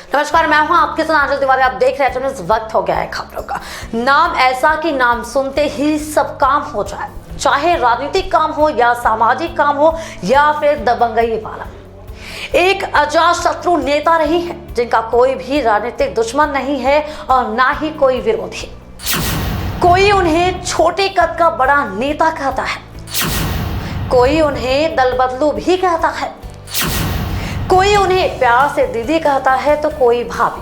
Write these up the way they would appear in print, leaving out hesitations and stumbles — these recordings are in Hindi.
नमस्कार, मैं हूं आपके साथ आंचल तिवारी। आप देख रहे हैं, इस वक्त हो गया है खबरों का। नाम ऐसा कि नाम सुनते ही सब काम हो जाए, चाहे राजनीतिक काम हो या सामाजिक काम हो या फिर दबंगई वाला। एक अजात शत्रु नेता रही है जिनका कोई भी राजनीतिक दुश्मन नहीं है और ना ही कोई विरोधी। कोई उन्हें छोटे कद का बड़ा नेता कहता है, कोई उन्हें दल बदलू भी कहता है, कोई उन्हें प्यार से दीदी कहता है तो कोई भाभी।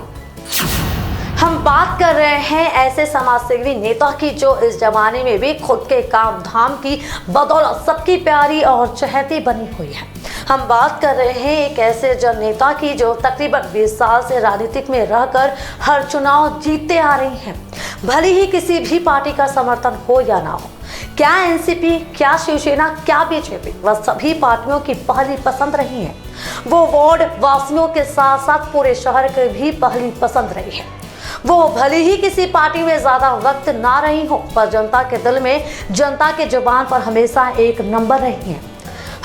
हम बात कर रहे हैं ऐसे समाजसेवी नेता की जो इस जमाने में भी खुद के काम धाम की बदौलत सबकी प्यारी और चहेती बनी हुई है। हम बात कर रहे हैं एक ऐसे जन नेता की जो तकरीबन 20 साल से राजनीतिक में रहकर हर चुनाव जीतते आ रही हैं, भले ही किसी भी पार्टी का समर्थन हो या ना हो। क्या एनसीपी, क्या शिवसेना, क्या बीजेपी, वह सभी पार्टियों की पहली पसंद रही है। वो वार्ड वासियों के साथ साथ पूरे शहर की भी पहली पसंद रही है। वो भले ही किसी पार्टी में ज्यादा वक्त ना रही हो, पर जनता के दिल में, जनता के जुबान पर हमेशा एक नंबर रही है।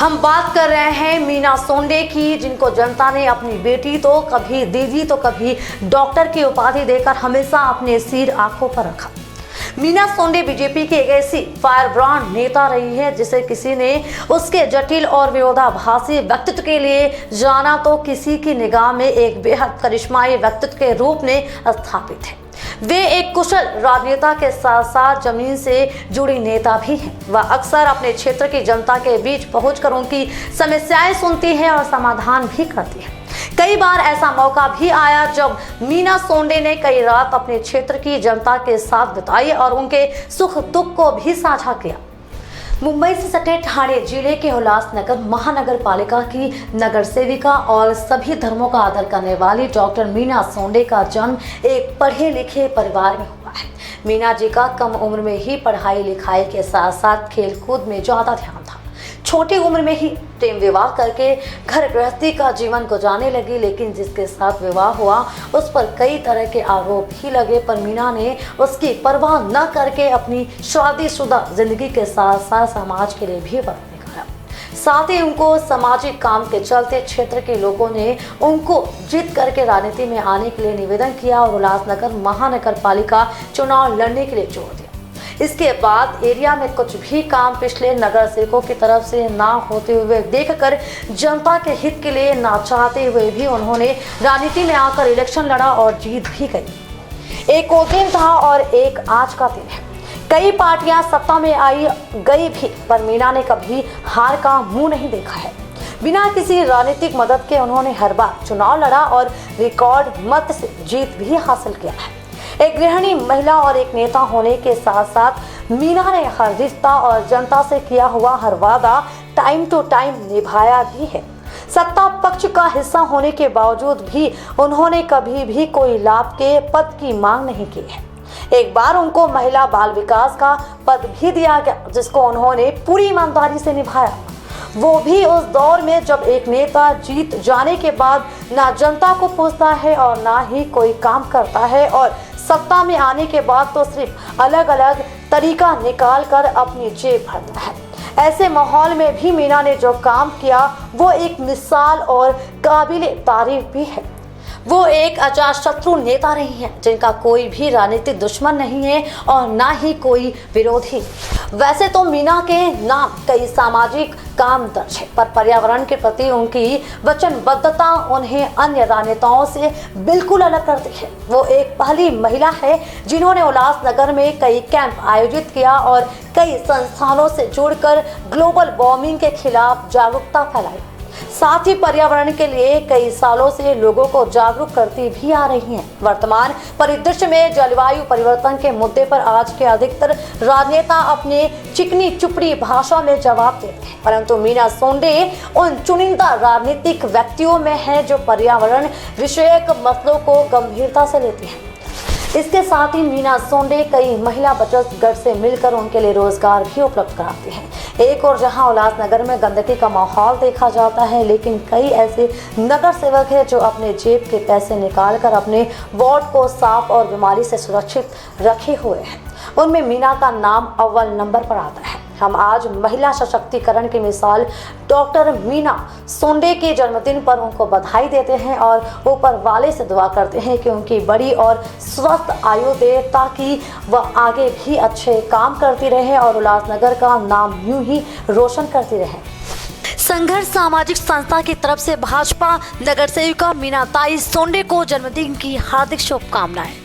हम बात कर रहे हैं मीना सोंडे की, जिनको जनता ने अपनी बेटी तो कभी दीदी तो कभी डॉक्टर की उपाधि देकर हमेशा अपने सिर आंखों पर रखा। मीना सोंडे बीजेपी की एक ऐसी फायर ब्रांड नेता रही है जिसे किसी ने उसके जटिल और विरोधाभासी व्यक्तित्व के लिए जाना तो किसी की निगाह में एक बेहद करिश्माई व्यक्तित्व के रूप में स्थापित है। वे एक कुशल राजनेता के साथ साथ जमीन से जुड़ी नेता भी हैं। वह अक्सर अपने क्षेत्र की जनता के बीच पहुंचकर उनकी समस्याएं सुनती है और समाधान भी करती है। कई बार ऐसा मौका भी आया जब मीना सोंडे ने कई रात अपने क्षेत्र की जनता के साथ बिताई और उनके सुख दुख को भी साझा किया। मुंबई से सटे ठाणे जिले के उल्लासनगर महानगर पालिका की नगर सेविका और सभी धर्मों का आदर करने वाली डॉक्टर मीना सोंडे का जन्म एक पढ़े लिखे परिवार में हुआ है। मीना जी का कम उम्र में ही पढ़ाई लिखाई के साथ साथ खेल कूद में ज्यादा ध्यान था। छोटी उम्र में ही प्रेम विवाह करके घर गृहस्थी का जीवन गुजारने लगी, लेकिन जिसके साथ विवाह हुआ उस पर कई तरह के आरोप भी लगे, पर मीना ने उसकी परवाह न करके अपनी शादीशुदा जिंदगी के साथ साथ समाज के लिए भी वक्त निकाला। साथ ही उनको सामाजिक काम के चलते क्षेत्र के लोगों ने उनको जीत करके राजनीति में आने के लिए निवेदन किया और उल्लासनगर महानगर पालिका चुनाव लड़ने के लिए जोर दिया। इसके बाद एरिया में कुछ भी काम पिछले नगर सेवकों की तरफ से ना होते हुए देखकर जनता के हित के लिए ना चाहते हुए भी उन्होंने राजनीति में आकर इलेक्शन लड़ा और जीत भी गई। एक वो दिन था और एक आज का दिन है। कई पार्टियां सत्ता में आई गई भी, पर मीना ने कभी हार का मुंह नहीं देखा है। बिना किसी राजनीतिक मदद के उन्होंने हर बार चुनाव लड़ा और रिकॉर्ड मत से जीत भी हासिल किया है। एक गृहिणी महिला और एक नेता होने के साथ साथ मीना ने हर रिश्ता और जनता से किया हुआ हर वादा टाइम टू टाइम निभाया भी है। सत्ता पक्ष का हिस्सा होने के बावजूद भी उन्होंने कभी भी कोई लाभ के पद की मांग नहीं की है। एक बार उनको महिला बाल विकास का पद भी दिया गया, जिसको उन्होंने पूरी ईमानदारी से निभाया। वो भी उस दौर में जब एक नेता जीत जाने के बाद ना जनता को पूछता है और ना ही कोई काम करता है, और सत्ता में आने के बाद तो सिर्फ अलग अलग तरीका निकाल कर अपनी जेब भरता है। ऐसे माहौल में भी मीना ने जो काम किया वो एक मिसाल और काबिले तारीफ भी है। वो एक अजात शत्रु नेता रही हैं जिनका कोई भी राजनीतिक दुश्मन नहीं है और ना ही कोई विरोधी। वैसे तो मीना के नाम कई सामाजिक काम दर्ज है, पर पर्यावरण के प्रति उनकी वचनबद्धता उन्हें अन्य राजनेताओं से बिल्कुल अलग करती है। वो एक पहली महिला है जिन्होंने उल्लासनगर में कई कैंप आयोजित किया और कई संस्थानों से जुड़कर ग्लोबल वार्मिंग के खिलाफ जागरूकता फैलाई। साथ ही पर्यावरण के लिए कई सालों से लोगों को जागरूक करती भी आ रही हैं। वर्तमान परिदृश्य में जलवायु परिवर्तन के मुद्दे पर आज के अधिकतर राजनेता अपने चिकनी चुपड़ी भाषा में जवाब देते हैं, परंतु मीना सोंडे उन चुनिंदा राजनीतिक व्यक्तियों में है जो पर्यावरण विषयक मसलों को गंभीरता से लेते हैं। इसके साथ ही मीना सोंडे कई महिला बचत गट से मिलकर उनके लिए रोजगार भी उपलब्ध कराती हैं। एक और जहां उल्लासनगर में गंदगी का माहौल देखा जाता है, लेकिन कई ऐसे नगर सेवक हैं जो अपने जेब के पैसे निकालकर अपने वार्ड को साफ और बीमारी से सुरक्षित रखे हुए हैं। उनमें मीना का नाम अव्वल नंबर पर आता है। हम आज महिला सशक्तिकरण की मिसाल डॉक्टर मीना सोंडे के जन्मदिन पर उनको बधाई देते हैं और ऊपर वाले से दुआ करते हैं कि उनकी बड़ी और स्वस्थ आयु दे, ताकि वह आगे भी अच्छे काम करती रहे और उल्लासनगर का नाम यूं ही रोशन करती रहे। संघर्ष सामाजिक संस्था की तरफ से भाजपा नगर सेविका मीना ताई सोंडे को जन्मदिन की हार्दिक शुभकामनाएं।